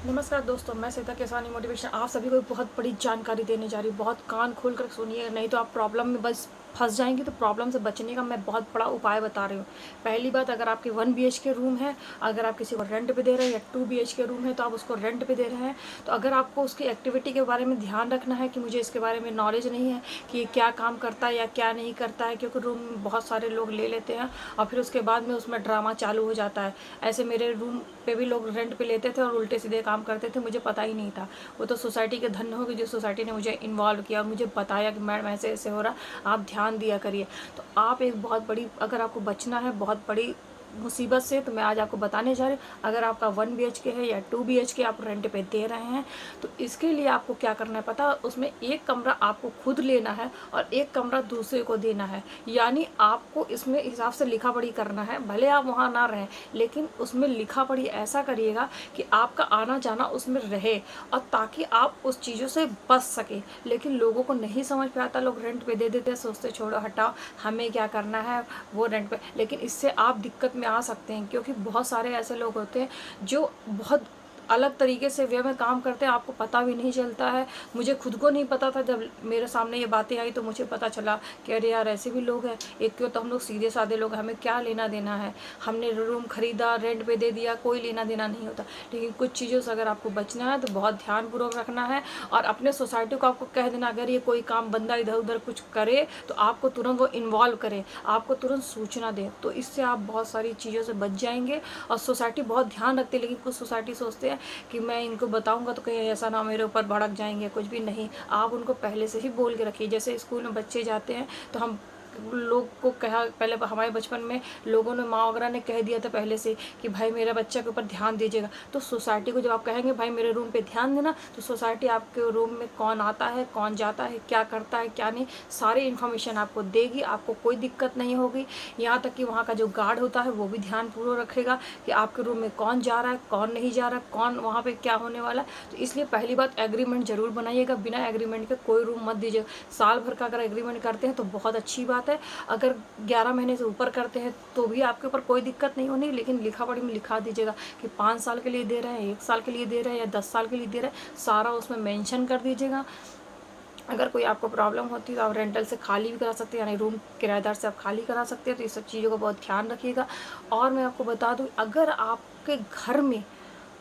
नमस्कार दोस्तों, मैं श्वेता केसवानी मोटिवेशन आप सभी को बहुत बड़ी जानकारी देने जा रही हूँ। बहुत कान खोल कर सुनिए, नहीं तो आप प्रॉब्लम में बस फंस जाएंगे। तो प्रॉब्लम से बचने का मैं बहुत बड़ा उपाय बता रही हूँ। पहली बात, अगर आपके 1 BHK रूम है, अगर आप किसी को रेंट पे दे रहे हैं, या 2 BHK रूम है तो आप उसको रेंट पे दे रहे हैं, तो अगर आपको उसकी एक्टिविटी के बारे में ध्यान रखना है कि मुझे इसके बारे में नॉलेज नहीं है कि ये क्या काम करता है या क्या नहीं करता है, क्योंकि रूम में बहुत सारे लोग ले लेते हैं और फिर उसके बाद में उसमें ड्रामा चालू हो जाता है। ऐसे मेरे रूम पे भी लोग रेंट पे लेते थे और उल्टे सीधे काम करते थे, मुझे पता ही नहीं था। वो तो सोसाइटी के धन होगी जो सोसाइटी ने मुझे इन्वॉल्व किया और मुझे बताया कि मैडम ऐसे ऐसे हो रहा, आप ध्यान दिया करिए। तो आप एक बहुत बड़ी, अगर आपको बचना है बहुत बड़ी मुसीबत से, तो मैं आज आपको बताने जा रही हूँ। अगर आपका 1 BHK है या 2 BHK आप रेंट पे दे रहे हैं, तो इसके लिए आपको क्या करना है पता, उसमें एक कमरा आपको खुद लेना है और एक कमरा दूसरे को देना है। यानी आपको इसमें हिसाब से लिखा पढ़ी करना है, भले आप वहाँ ना रहें, लेकिन उसमें लिखा पढ़ी ऐसा करिएगा कि आपका आना जाना उसमें रहे, और ताकि आप उस चीज़ों से बच सके। लेकिन लोगों को नहीं समझ में आता, लोग रेंट पे दे देते, सोचते छोड़ो हटाओ, हमें क्या करना है वो रेंट पे। लेकिन इससे आप दिक्कत में आ सकते हैं, क्योंकि बहुत सारे ऐसे लोग होते हैं जो बहुत अलग तरीके से वे में काम करते हैं, आपको पता भी नहीं चलता है। मुझे खुद को नहीं पता था, जब मेरे सामने ये बातें आई तो मुझे पता चला कि अरे यार ऐसे भी लोग हैं। एक क्यों, तो हम लोग सीधे साधे लोग, हमें क्या लेना देना है, हमने रूम खरीदा रेंट पे दे दिया, कोई लेना देना नहीं होता। लेकिन कुछ चीज़ों से अगर आपको बचना है तो बहुत ध्यानपूर्वक रखना है, और अपने सोसाइटी को आपको कह देना, अगर ये कोई काम बंदा इधर उधर कुछ करे तो आपको तुरंत वो इन्वॉल्व करे, आपको तुरंत सूचना दे। तो इससे आप बहुत सारी चीज़ों से बच जाएंगे। और सोसाइटी बहुत ध्यान रखती है, लेकिन कुछ सोसाइटी सोचते हैं कि मैं इनको बताऊंगा तो कहीं ऐसा ना मेरे ऊपर भड़क जाएंगे। कुछ भी नहीं, आप उनको पहले से ही बोल के रखिए। जैसे स्कूल में बच्चे जाते हैं तो हम लोग को कहा, पहले हमारे बचपन में लोगों ने, माँ वगैरह ने कह दिया था पहले से कि भाई मेरा बच्चा के ऊपर ध्यान दीजिएगा। तो सोसाइटी को जब आप कहेंगे भाई मेरे रूम पे ध्यान देना, तो सोसाइटी आपके रूम में कौन आता है, कौन जाता है, क्या करता है, क्या नहीं, सारी इन्फॉर्मेशन आपको देगी। आपको कोई दिक्कत नहीं होगी। यहाँ तक कि वहाँ का जो गार्ड होता है वो भी ध्यानपूर्वक रखेगा कि आपके रूम में कौन जा रहा है, कौन नहीं जा रहा है, कौन वहाँ पे क्या होने वाला है। तो इसलिए पहली बात, एग्रीमेंट जरूर बनाइएगा। बिना एग्रीमेंट के कोई रूम मत दीजिएगा। साल भर का अगर एग्रीमेंट करते हैं तो बहुत अच्छी बात है। अगर 11 महीने से ऊपर करते हैं तो भी आपके ऊपर कोई दिक्कत नहीं होनी, लेकिन लिखा पढ़ी में लिखा दीजिएगा कि 5 साल के लिए दे रहे हैं, 1 साल के लिए दे रहे हैं या 10 साल के लिए दे रहे हैं, सारा उसमें मेंशन कर दीजिएगा। अगर कोई आपको प्रॉब्लम होती है तो आप रेंटल से खाली भी करा सकते हैं, यानी रूम किराएदार से आप खाली करा सकते हैं। तो ये सब चीज़ों का बहुत ध्यान रखिएगा। और मैं आपको बता दूँ, अगर आपके घर में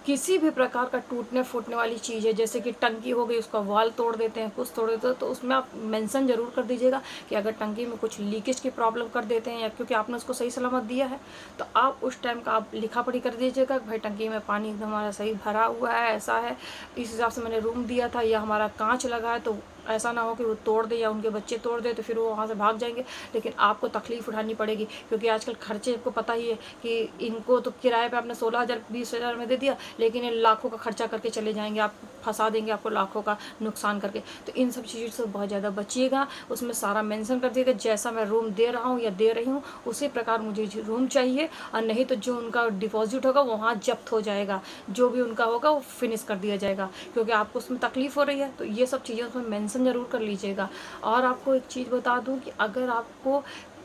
किसी भी प्रकार का टूटने फूटने वाली चीज़ है, जैसे कि टंकी हो गई, उसका वॉल तोड़ देते हैं, कुछ तोड़ देते हैं, तो उसमें आप मेंशन जरूर कर दीजिएगा कि अगर टंकी में कुछ लीकेज की प्रॉब्लम कर देते हैं, या क्योंकि आपने उसको सही सलामत दिया है, तो आप उस टाइम का आप लिखा पढ़ी कर दीजिएगा कि भाई टंकी में पानी एकदम हमारा सही भरा हुआ है, ऐसा है, इस हिसाब से मैंने रूम दिया था, या हमारा कांच लगा है, तो ऐसा ना हो कि वो तोड़ दे या उनके बच्चे तोड़ दे तो फिर वो वहाँ से भाग जाएंगे। लेकिन आपको तकलीफ उठानी पड़ेगी, क्योंकि आजकल खर्चे आपको पता ही है कि इनको तो किराए पे आपने 16,000 20,000 में दे दिया, लेकिन ये लाखों का खर्चा करके चले जाएंगे, आप फंसा देंगे आपको लाखों का नुकसान करके। तो इन सब चीज़ों से बहुत ज़्यादा बचिएगा। उसमें सारा मेंशन कर दिएगा, जैसा मैं रूम दे रहा हूँ या दे रही हूँ उसी प्रकार मुझे रूम चाहिए, और नहीं तो जो उनका डिपॉजिट होगा वहाँ जब्त हो जाएगा, जो भी उनका होगा वो फिनिश कर दिया जाएगा, क्योंकि आपको उसमें तकलीफ हो रही है। तो ये सब चीज़ें उसमें मेंशन जरूर कर लीजिएगा। और आपको एक चीज़ बता दूं कि अगर आपको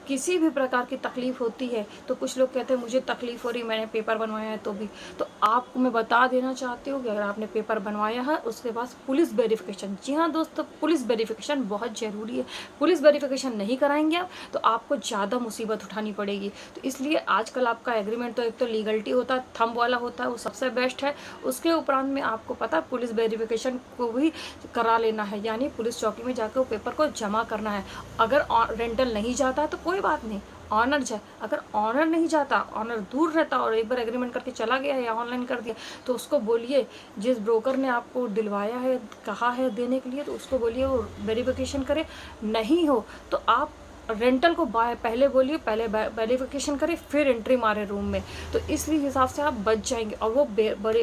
किसी भी प्रकार की तकलीफ होती है, तो कुछ लोग कहते हैं मुझे तकलीफ हो रही, मैंने पेपर बनवाया है तो भी, तो आपको मैं बता देना चाहती हूँ कि अगर आपने पेपर बनवाया है उसके पास पुलिस वेरिफिकेशन, जी हाँ दोस्तों, पुलिस वेरिफिकेशन बहुत ज़रूरी है। पुलिस वेरिफिकेशन नहीं कराएंगे आप तो आपको ज़्यादा मुसीबत उठानी पड़ेगी। तो इसलिए आजकल आपका एग्रीमेंट तो एक तो लीगलिटी होता है, थंब वाला होता है, वो सबसे बेस्ट है। उसके उपरांत में आपको पता है पुलिस वेरिफिकेशन को भी करा लेना है, यानी पुलिस चौकी में जाकर वो पेपर को जमा करना है। अगर रेंटल नहीं जाता है तो कोई बात नहीं, ऑनर जाए। अगर ऑनर नहीं जाता, ऑनर दूर रहता और एक बार एग्रीमेंट करके चला गया या ऑनलाइन कर दिया, तो उसको बोलिए, जिस ब्रोकर ने आपको दिलवाया है, कहा है देने के लिए, तो उसको बोलिए वो वेरिफिकेशन करे। नहीं हो तो आप रेंटल को पहले बोलिए, पहले वेरिफिकेशन करें फिर एंट्री मारे रूम में। तो इस हिसाब से आप बच जाएंगे। और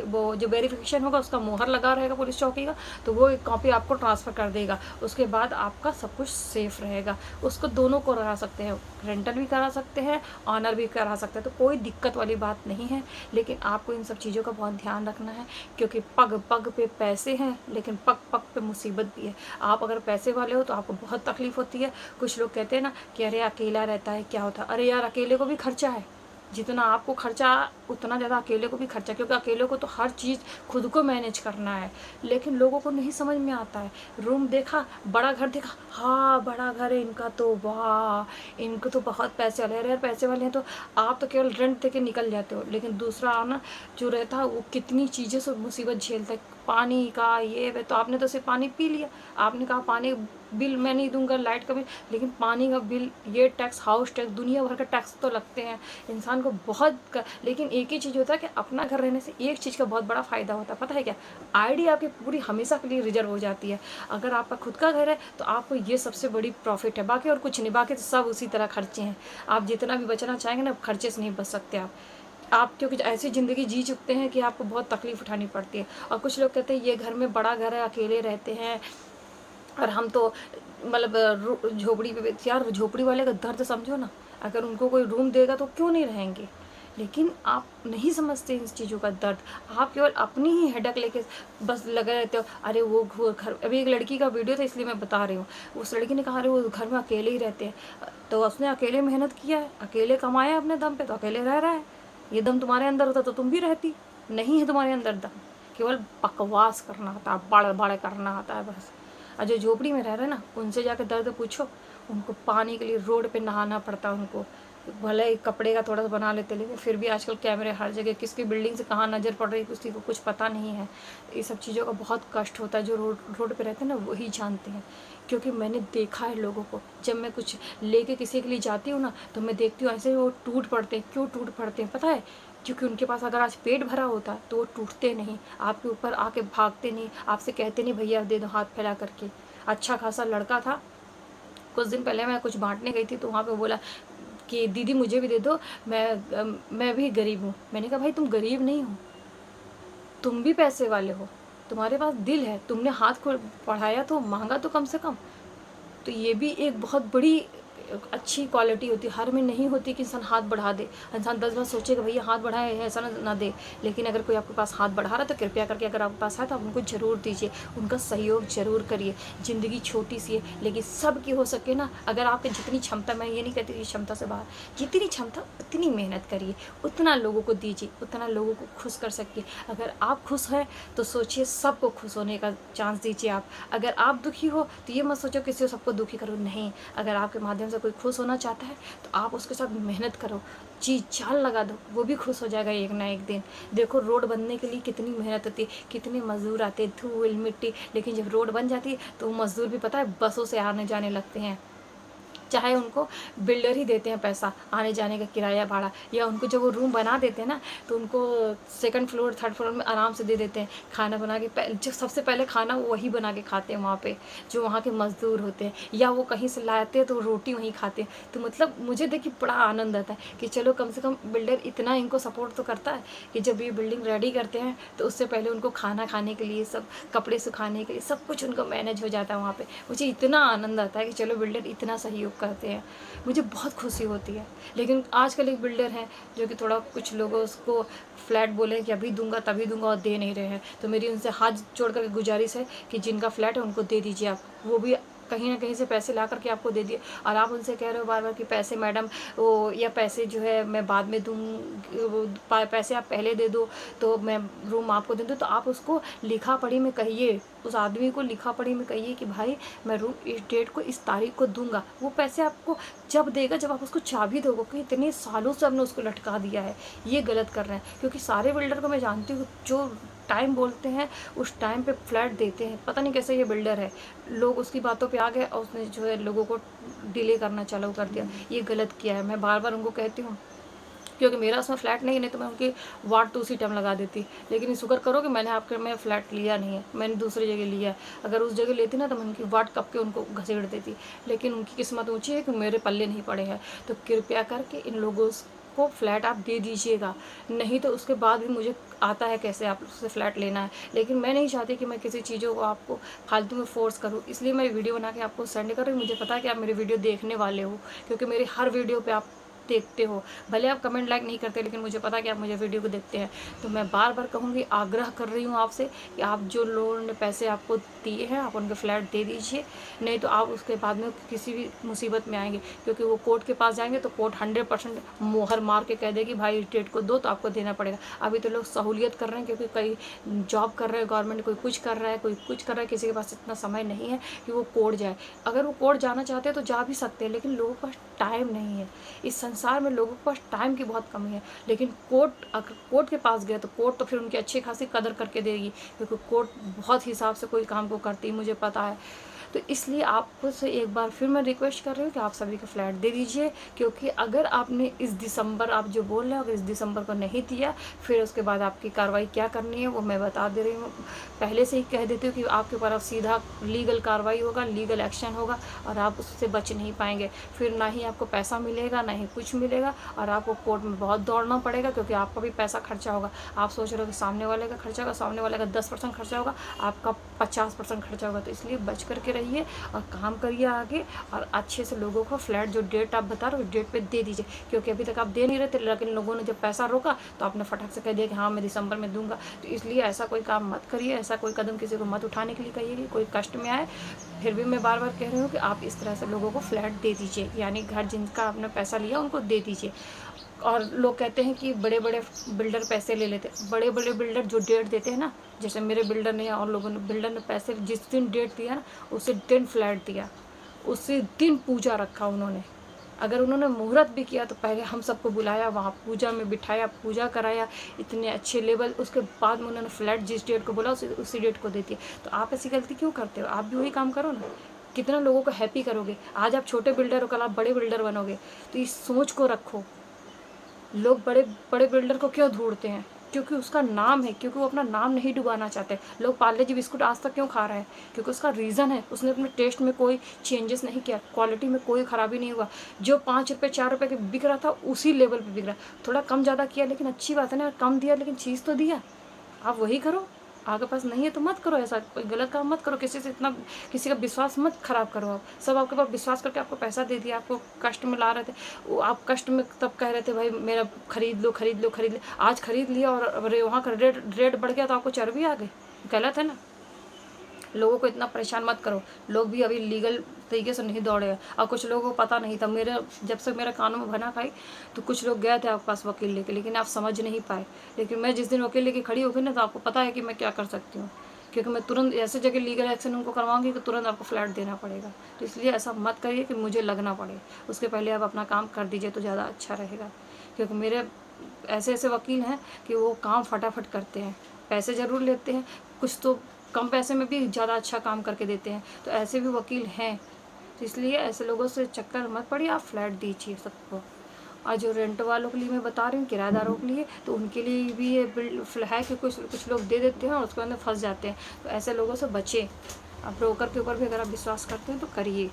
वो जो वेरिफिकेशन होगा उसका मोहर लगा रहेगा पुलिस चौकी का, तो वो एक कॉपी आपको ट्रांसफ़र कर देगा। उसके बाद आपका सब कुछ सेफ रहेगा। उसको दोनों को करा सकते हैं, रेंटल भी करा सकते हैं, ऑनर भी करा सकते हैं, तो कोई दिक्कत वाली बात नहीं है। लेकिन आपको इन सब चीज़ों का बहुत ध्यान रखना है, क्योंकि पग पग पे पैसे हैं, लेकिन पग पग पे मुसीबत भी है। आप अगर पैसे वाले हो तो आपको बहुत तकलीफ होती है। कुछ लोग कहते हैं ना कि अरे अकेला रहता है क्या होता है, अरे यार अकेले को भी खर्चा है। जितना आपको खर्चा उतना ज़्यादा अकेले को भी खर्चा, क्योंकि अकेले को तो हर चीज़ खुद को मैनेज करना है। लेकिन लोगों को नहीं समझ में आता है। रूम देखा, बड़ा घर देखा, हाँ बड़ा घर है इनका तो, वाह इनको तो बहुत पैसे वाले, अरे यार पैसे वाले हैं तो आप तो केवल रेंट दे के निकल जाते हो, लेकिन दूसरा आना जो रहता है वो कितनी चीज़ें से मुसीबत झेलता है, पानी का ये वे। तो आपने तो सिर्फ पानी पी लिया, आपने कहा पानी बिल मैं नहीं दूंगा, लाइट का बिल, लेकिन पानी का बिल, ये टैक्स, हाउस टैक्स, दुनिया भर के टैक्स तो लगते हैं इंसान को लेकिन एक ही चीज़ होता है कि अपना घर रहने से एक चीज़ का बहुत बड़ा फ़ायदा होता है, पता है क्या? आईडी आपकी पूरी हमेशा के लिए रिजर्व हो जाती है। अगर आपका खुद का घर है तो आपको ये सबसे बड़ी प्रॉफिट है, बाकी और कुछ नहीं, बाकी तो सब उसी तरह खर्चे हैं। आप जितना भी बचना चाहेंगे ना, खर्चे से नहीं बच सकते आप क्योंकि ऐसी ज़िंदगी जी चुकते हैं कि आपको बहुत तकलीफ़ उठानी पड़ती है। और कुछ लोग कहते हैं ये घर में बड़ा घर है, अकेले रहते हैं और हम तो मतलब झोपड़ी पे यार, झोपड़ी वाले का दर्द समझो ना। अगर उनको कोई रूम देगा तो क्यों नहीं रहेंगे, लेकिन आप नहीं समझते इन चीज़ों का दर्द। आप केवल अपनी ही हेडक लेके बस लगे रहते हो। अरे वो घर, अभी एक लड़की का वीडियो था इसलिए मैं बता रही हूँ। उस लड़की ने कहा अरे वो घर में अकेले ही रहते हैं, तो उसने अकेले मेहनत किया है, अकेले कमाया अपने दम पे, तो अकेले रह रहा है। ये दम तुम्हारे अंदर होता तो तुम भी रहती, नहीं है तुम्हारे अंदर दम, केवल बकवास करना आता है, बड़ बड़ करना आता है बस। और जो झोपड़ी में रह रहे हैं ना, उनसे जाकर दर्द पूछो। उनको पानी के लिए रोड पे नहाना पड़ता है, उनको भले ही कपड़े का थोड़ा सा बना लेते, लेकिन फिर भी आजकल कैमरे हर जगह, किसकी बिल्डिंग से कहाँ नज़र पड़ रही है किसी को कुछ पता नहीं है। ये सब चीज़ों का बहुत कष्ट होता है, जो रोड पे रहते हैं ना वही जानते हैं। क्योंकि मैंने देखा है लोगों को, जब मैं कुछ लेके किसी के लिए जाती हूँ ना, तो मैं देखती हूँ ऐसे वो टूट पड़ते हैं। क्यों टूट पड़ते हैं पता है? क्योंकि उनके पास अगर आज पेट भरा होता तो वो टूटते नहीं, आपके ऊपर आके भागते नहीं, आपसे कहते नहीं भैया दे दो हाथ फैला करके। अच्छा खासा लड़का था, कुछ दिन पहले मैं कुछ बांटने गई थी तो वहाँ पे बोला कि दीदी मुझे भी दे दो, मैं भी गरीब हूँ। मैंने कहा भाई तुम गरीब नहीं हो, तुम भी पैसे वाले हो, तुम्हारे पास दिल है, तुमने हाथ को बढ़ाया तो मांगा तो कम से कम। तो ये भी एक बहुत बड़ी अच्छी क्वालिटी होती है। हर में नहीं होती कि इंसान हाथ बढ़ा दे, इंसान 10 बार सोचेगा भैया हाथ बढ़ाए, ऐसा ना दे। लेकिन अगर कोई आपके पास हाथ बढ़ा रहा है तो कृपया करके अगर आपके पास है तो आप उनको ज़रूर दीजिए, उनका सहयोग ज़रूर करिए। ज़िंदगी छोटी सी है लेकिन सबकी हो सके ना, अगर आपकी जितनी क्षमता, मैं ये नहीं कहती कि क्षमता से बाहर, जितनी क्षमता उतनी मेहनत करिए, उतना लोगों को दीजिए, उतना लोगों को खुश कर सकिए। अगर आप खुश हैं तो सोचिए सबको खुश होने का चांस दीजिए आप। अगर आप दुखी हो तो ये मत सोचो किसी को सबको दुखी करो, नहीं। अगर आपके माध्यम से कोई खुश होना चाहता है तो आप उसके साथ मेहनत करो, जी जान लगा दो, वो भी खुश हो जाएगा एक ना एक दिन। देखो रोड बनने के लिए कितनी मेहनत होती है, कितने मजदूर आते हैं, धूल मिट्टी, लेकिन जब रोड बन जाती है तो वो मजदूर भी पता है बसों से आने जाने लगते हैं। चाहे उनको बिल्डर ही देते हैं पैसा आने जाने का किराया भाड़ा, या उनको जब वो रूम बना देते हैं ना तो उनको सेकंड फ्लोर थर्ड फ्लोर में आराम से दे देते हैं खाना बना के। जो सबसे पहले खाना वो वही बना के खाते हैं वहाँ पे, जो वहाँ के मज़दूर होते हैं, या वो कहीं से लाते हैं तो रोटी वहीं खाते हैं। तो मतलब मुझे देखिए बड़ा आनंद आता है कि चलो कम से कम बिल्डर इतना इनको सपोर्ट तो करता है कि जब ये बिल्डिंग रेडी करते हैं तो उससे पहले उनको खाना खाने के लिए, सब कपड़े सुखाने के लिए सब कुछ उनको मैनेज हो जाता है वहाँ पे। मुझे इतना आनंद आता है कि चलो बिल्डर इतना सहयोग करते हैं, मुझे बहुत खुशी होती है। लेकिन आजकल एक बिल्डर हैं जो कि थोड़ा, कुछ लोगों उसको फ्लैट बोले कि अभी दूंगा तभी दूंगा और दे नहीं रहे हैं। तो मेरी उनसे हाथ जोड़ कर गुजारिश है कि जिनका फ्लैट है उनको दे दीजिए आप, वो भी कहीं ना कहीं से पैसे ला करके आपको दे दिए। और आप उनसे कह रहे हो बार बार कि पैसे मैडम वो, या पैसे जो है मैं बाद में दूँ, पैसे आप पहले दे दो तो मैं रूम आपको दे दूँ। तो आप उसको लिखा पढ़ी में कहिए, उस आदमी को लिखा पढ़ी में कहिए कि भाई मैं रूम इस डेट को इस तारीख को दूंगा। वो पैसे आपको जब देगा जब आप उसको चाबी दोगे, कि इतने सालों से हमने उसको लटका दिया है। ये गलत कर रहे हैं, क्योंकि सारे बिल्डर को मैं जानती हूँ जो टाइम बोलते हैं उस टाइम पे फ्लैट देते हैं। पता नहीं कैसे ये बिल्डर है, लोग उसकी बातों पे आ गए और उसने जो है लोगों को डिले करना चालू कर दिया। ये गलत किया है, मैं बार बार उनको कहती हूँ, क्योंकि मेरा उसमें फ्लैट नहीं तो मैं उनकी वार्ड तो उसी टाइम लगा देती। लेकिन शुक्र करो कि मैंने आपके में फ्लैट लिया नहीं है, मैंने दूसरी जगह लिया है। अगर उस जगह लेती ना तो मैं उनकी वार्ड कब के उनको घसीट देती। लेकिन उनकी किस्मत ऊँची है कि मेरे पल्ले नहीं पड़े हैं। तो कृपया करके इन लोगों को फ्लैट आप दे दीजिएगा, नहीं तो उसके बाद भी मुझे आता है कैसे आप उससे फ्लैट लेना है। लेकिन मैं नहीं चाहती कि मैं किसी चीज़ों को आपको फालतू में फोर्स करूं, इसलिए मैं वीडियो बना के आपको सेंड कर रही हूँ। मुझे पता है कि आप मेरी वीडियो देखने वाले हो, क्योंकि मेरी हर वीडियो पे आप देखते हो, भले आप कमेंट लाइक नहीं करते, लेकिन मुझे पता है कि आप मुझे वीडियो को देखते हैं। तो मैं बार बार कहूँगी, आग्रह कर रही हूँ आपसे कि आप जो लोगों ने पैसे आपको दिए हैं, आप उनके फ्लैट दे दीजिए, नहीं तो आप उसके बाद में किसी भी मुसीबत में आएंगे, क्योंकि वो कोर्ट के पास जाएंगे तो कोर्ट 100% मोहर मार के कह देगी भाई इस डेट को दो, तो आपको देना पड़ेगा। अभी तो लोग सहूलियत कर रहे हैं, क्योंकि कई जॉब कर रहे हैं गवर्नमेंट, कोई कुछ कर रहा है, कोई कुछ कर रहा है, किसी के पास इतना समय नहीं है कि वो कोर्ट जाए। अगर वो कोर्ट जाना चाहते हैं तो जा भी सकते हैं, लेकिन लोगों के पास टाइम नहीं है। इस संसार में लोगों के पास टाइम की बहुत कमी है। लेकिन कोर्ट, अगर कोर्ट के पास गए तो कोर्ट तो फिर उनकी अच्छी खासी कदर करके देगी, क्योंकि कोर्ट बहुत हिसाब से कोई काम को करती है, मुझे पता है। तो इसलिए आपसे एक बार फिर मैं रिक्वेस्ट कर रही हूँ कि आप सभी को फ्लैट दे दीजिए, क्योंकि अगर आपने इस दिसंबर, आप जो बोल रहे हो, अगर इस दिसंबर को नहीं दिया, फिर उसके बाद आपकी कार्रवाई क्या करनी है वो मैं बता दे रही हूँ। पहले से ही कह देती हूँ कि आपके ऊपर सीधा लीगल कार्रवाई होगा, लीगल एक्शन होगा, और आप उससे बच नहीं पाएंगे। फिर ना ही आपको पैसा मिलेगा, ना ही कुछ मिलेगा, और आपको कोर्ट में बहुत दौड़ना पड़ेगा, क्योंकि आपका भी पैसा खर्चा होगा। आप सोच रहे हो कि सामने वाले का खर्चा होगा, सामने वाले का 10% खर्चा होगा, आपका 50% खर्चा होगा। तो इसलिए बच करके रहिए और काम करिए आगे, और अच्छे से लोगों को फ्लैट जो डेट आप बता रहे हो उस डेट पे दे दीजिए, क्योंकि अभी तक आप दे नहीं रहे थे, लेकिन लोगों ने जब पैसा रोका तो आपने फटाक से कह दिया कि हाँ मैं दिसंबर में दूंगा। तो इसलिए ऐसा कोई काम मत करिए, ऐसा कोई कदम किसी को मत उठाने के लिए कहिए कि कोई कष्ट में आए। फिर भी मैं बार बार कह रही हूँ कि आप इस तरह से लोगों को फ्लैट दे दीजिए, यानी घर जिनका आपने पैसा लिया उनको दे दीजिए। और लोग कहते हैं कि बड़े बड़े बिल्डर पैसे ले लेते, बड़े बड़े बिल्डर जो डेट देते हैं ना, जैसे मेरे बिल्डर ने और लोगों ने, बिल्डर ने पैसे जिस दिन डेट दिया ना उसी दिन फ्लैट दिया, उसी दिन पूजा रखा उन्होंने। अगर उन्होंने मुहूर्त भी किया तो पहले हम सबको बुलाया, वहाँ पूजा में बिठाया, पूजा कराया, इतने अच्छे लेवल, उसके बाद में उन्होंने फ्लैट जिस डेट को बोला उसी डेट को देती है। तो आप ऐसी गलती क्यों करते हो? आप भी वही काम करो ना, कितना लोगों को हैप्पी करोगे। आज आप छोटे बिल्डर हो, कल आप बड़े बिल्डर बनोगे। तो इस सोच को रखो। लोग बड़े बड़े बिल्डर को क्यों ढूंढते हैं? क्योंकि उसका नाम है, क्योंकि वो अपना नाम नहीं डुबाना चाहते। लोग पार्ले जी बिस्कुट आज तक क्यों खा रहे हैं? क्योंकि उसका रीज़न है, उसने अपने टेस्ट में कोई चेंजेस नहीं किया, क्वालिटी में कोई ख़राबी नहीं हुआ। जो 5 रुपये 4 रुपये के बिक रहा था उसी लेवल पे बिक रहा। थोड़ा कम ज़्यादा किया लेकिन अच्छी बात है ना, कम दिया लेकिन चीज़ तो दिया। आप वही करो। आपके पास नहीं है तो मत करो, ऐसा कोई गलत काम मत करो, किसी से इतना, किसी का विश्वास मत खराब करो। आप सब आपके पास विश्वास करके आपको पैसा दे दिया, आपको कष्ट में ला रहे थे, वो आप कष्ट में तब कह रहे थे भाई मेरा खरीद लो खरीद लो खरीद लो। आज खरीद लिया और वहाँ का रेट बढ़ गया तो आपको चर्बी आ गई। गलत है ना। लोगों को इतना परेशान मत करो। लोग भी अभी लीगल तरीके से नहीं दौड़े हैं, और कुछ लोगों को पता नहीं था। मेरे जब से मेरे कानों में भना खाई तो कुछ लोग गए थे आपके पास वकील लेके, लेकिन आप समझ नहीं पाए। लेकिन मैं जिस दिन वकील लेके खड़ी हो गई ना, तो आपको पता है कि मैं क्या कर सकती हूँ, क्योंकि मैं तुरंत ऐसे जगह लीगल एक्शन उनको करवाऊंगी कि तुरंत आपको फ्लैट देना पड़ेगा। तो इसलिए ऐसा मत करिए कि मुझे लगना पड़े, उसके पहले आप अपना काम कर दीजिए तो ज़्यादा अच्छा रहेगा। क्योंकि मेरे ऐसे ऐसे वकील हैं कि वो काम फटाफट करते हैं, पैसे ज़रूर लेते हैं, कुछ तो कम पैसे में भी ज़्यादा अच्छा काम करके देते हैं। तो ऐसे भी वकील हैं। तो इसलिए ऐसे लोगों से चक्कर मत पड़िए, आप फ्लैट दीजिए सबको। और जो रेंट वालों के लिए मैं बता रही हूँ, किराएदारों के लिए, तो उनके लिए भी ये है कि कुछ लोग दे देते हैं और उसके अंदर फंस जाते हैं। तो ऐसे लोगों से बचें। अब ब्रोकर के ऊपर भी अगर आप विश्वास करते हैं तो करिए।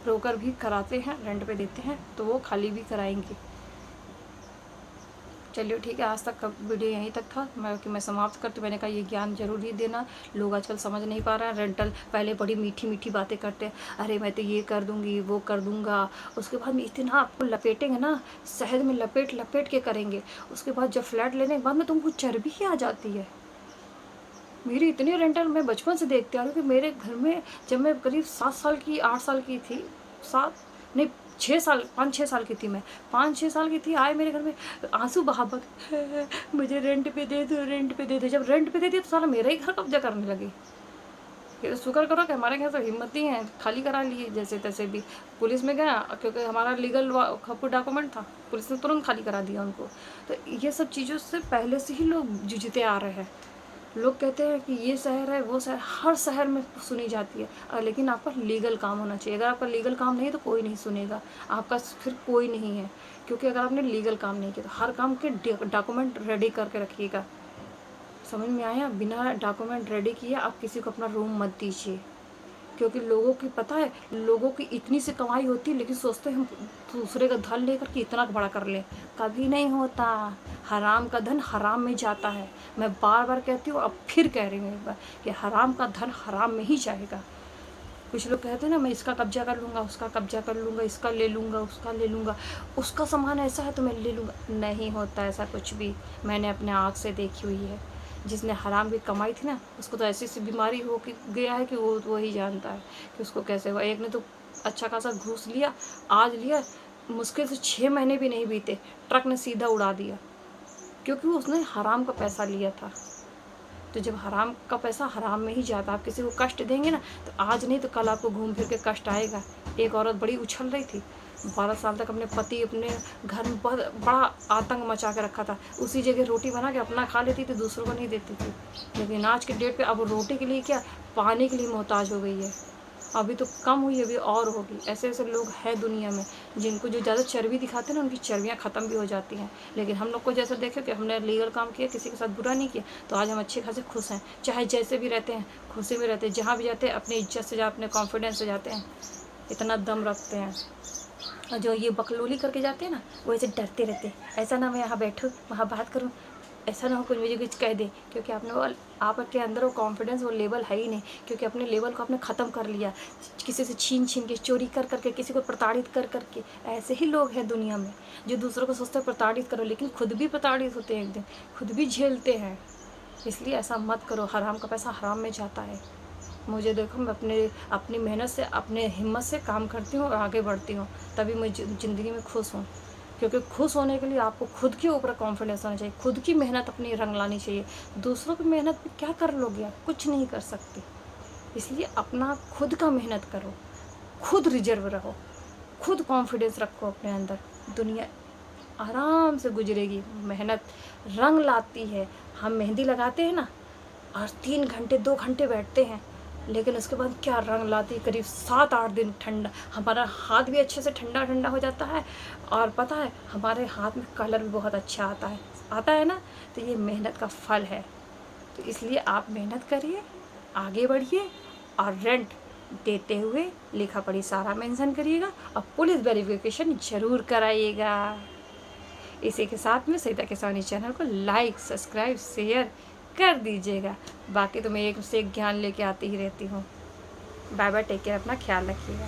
ब्रोकर भी कराते हैं, रेंट पे देते हैं, तो वो खाली भी कराएंगे। चलिए ठीक है, आज तक का वीडियो यहीं तक था। मैं समाप्त करती, मैंने कहा ये ज्ञान जरूर ही देना। लोग आजकल समझ नहीं पा रहे हैं। रेंटल पहले बड़ी मीठी मीठी बातें करते हैं, अरे मैं तो ये कर दूंगी वो कर दूंगा, उसके बाद में इतना आपको लपेटेंगे ना, शहद में लपेट लपेट के करेंगे। उसके बाद जब फ्लैट लेने के बाद में तुमको चर्बी ही आ जाती है। मेरी इतनी रेंटल मैं बचपन से देखती आ रही हूँ कि मेरे घर में जब मैं करीब 7 साल की 8 साल की थी, 7 नहीं 6 साल 5-6 साल की थी, मैं 5-6 साल की थी, आए मेरे घर में आंसू बहा बहा मुझे रेंट पे दे दो रेंट पे दे दो। जब रेंट पे दे दिया तो साला मेरा ही घर कब्जा करने लगी। फिर शुक्र करो कि हमारे घर तो हिम्मत नहीं है, खाली करा लिए जैसे तैसे भी। पुलिस में गया क्योंकि हमारा लीगल डॉक्यूमेंट था, पुलिस ने तुरंत खाली करा दिया उनको। तो ये सब चीज़ों से पहले से ही लोग जूझते आ रहे हैं। लोग कहते हैं कि ये शहर है वो शहर, हर शहर में सुनी जाती है, लेकिन आपका लीगल काम होना चाहिए। अगर आपका लीगल काम नहीं तो कोई नहीं सुनेगा आपका, फिर कोई नहीं है। क्योंकि अगर आपने लीगल काम नहीं किया तो हर काम के डॉक्यूमेंट रेडी करके रखिएगा। समझ में आया? बिना डॉक्यूमेंट रेडी किए आप किसी को अपना रूम मत दीजिए। क्योंकि लोगों की पता है, लोगों की इतनी सी कमाई होती है, लेकिन सोचते हैं हम दूसरे का धन लेकर के इतना बड़ा कर लें। कभी नहीं होता। हराम का धन हराम में जाता है। मैं बार बार कहती हूँ, अब फिर कह रही हूँ एक बार कि हराम का धन हराम में ही जाएगा। कुछ लोग कहते हैं ना, मैं इसका कब्जा कर लूँगा, उसका कब्जा कर लूँगा, इसका ले लूँगा, उसका ले लूँगा, उसका सामान ऐसा है तो मैं ले लूँगा। नहीं होता ऐसा कुछ भी, मैंने अपने आँख से देखी हुई है। जिसने हराम की कमाई थी ना, उसको तो ऐसी ऐसी बीमारी हो कि गया है कि वो ही जानता है कि उसको कैसे हुआ। एक ने तो अच्छा खासा घूस लिया, आज लिया, मुश्किल से 6 महीने भी नहीं बीते, ट्रक ने सीधा उड़ा दिया, क्योंकि उसने हराम का पैसा लिया था। तो जब हराम का पैसा हराम में ही जाता, आप किसी को कष्ट देंगे ना, तो आज नहीं तो कल आपको घूम फिर के कष्ट आएगा। एक औरत बड़ी उछल रही थी, 12 साल तक अपने पति अपने घर में बहुत बड़ा आतंक मचा के रखा था। उसी जगह रोटी बना के अपना खा लेती थी, दूसरों को नहीं देती थी। लेकिन आज के डेट पे अब रोटी के लिए क्या, पानी के लिए मोहताज हो गई है। अभी तो कम हुई, अभी और होगी। ऐसे ऐसे लोग हैं दुनिया में, जिनको जो ज़्यादा चर्बी दिखाते हैं ना, उनकी चर्बियाँ ख़त्म भी हो जाती हैं। लेकिन हम लोग को जैसा देखे कि हमने लीगल काम किया, किसी के साथ बुरा नहीं किया, तो आज हम अच्छे खासे खुश हैं। चाहे जैसे भी रहते हैं, खुशी में रहते हैं। जहाँ भी जाते हैं अपनी इज्जत से जाते, अपने कॉन्फिडेंस से जाते हैं, इतना दम रखते हैं। और जो ये बकलोली करके जाते हैं ना, वो ऐसे डरते रहते हैं, ऐसा ना मैं यहाँ बैठूँ, वहाँ बात करूँ, ऐसा ना हो कोई मुझे कुछ कह दे। क्योंकि आपके अंदर वो कॉन्फिडेंस, वो लेवल है ही नहीं। क्योंकि अपने लेवल को आपने ख़त्म कर लिया, किसी से छीन के, चोरी कर करके, किसी को प्रताड़ित कर करके। ऐसे ही लोग हैं दुनिया में, जो दूसरों को सोचते हैं प्रताड़ित करो, लेकिन खुद भी प्रताड़ित होते हैं, एक दिन खुद भी झेलते हैं। इसलिए ऐसा मत करो, हराम का पैसा हराम में जाता है। मुझे देखो, मैं अपनी मेहनत से, अपने हिम्मत से काम करती हूँ और आगे बढ़ती हूँ, तभी मैं ज़िंदगी में खुश हूँ। क्योंकि खुश होने के लिए आपको खुद के ऊपर कॉन्फिडेंस होना चाहिए, खुद की मेहनत अपनी रंग लानी चाहिए। दूसरों की मेहनत पे क्या कर लोगे आप, कुछ नहीं कर सकते। इसलिए अपना खुद का मेहनत करो, खुद रिजर्व रहो, खुद कॉन्फिडेंस रखो अपने अंदर। दुनिया आराम से गुजरेगी। मेहनत रंग लाती है। हम मेहंदी लगाते हैं ना, और 3 घंटे 2 घंटे बैठते हैं, लेकिन उसके बाद क्या रंग लाती है, करीब 7-8 दिन ठंडा, हमारा हाथ भी अच्छे से ठंडा ठंडा हो जाता है। और पता है, हमारे हाथ में कलर भी बहुत अच्छा आता है ना। तो ये मेहनत का फल है। तो इसलिए आप मेहनत करिए, आगे बढ़िए, और रेंट देते हुए लिखा पढ़ी सारा मेंशन करिएगा, और पुलिस वेरिफिकेशन ज़रूर कराइएगा। इसी के साथ में सरिता किसानी चैनल को लाइक, सब्सक्राइब, शेयर कर दीजिएगा। बाकी तो मैं एक से एक ज्ञान लेके आती ही रहती हूँ। बाय बाय, टेक केयर, अपना ख्याल रखिएगा।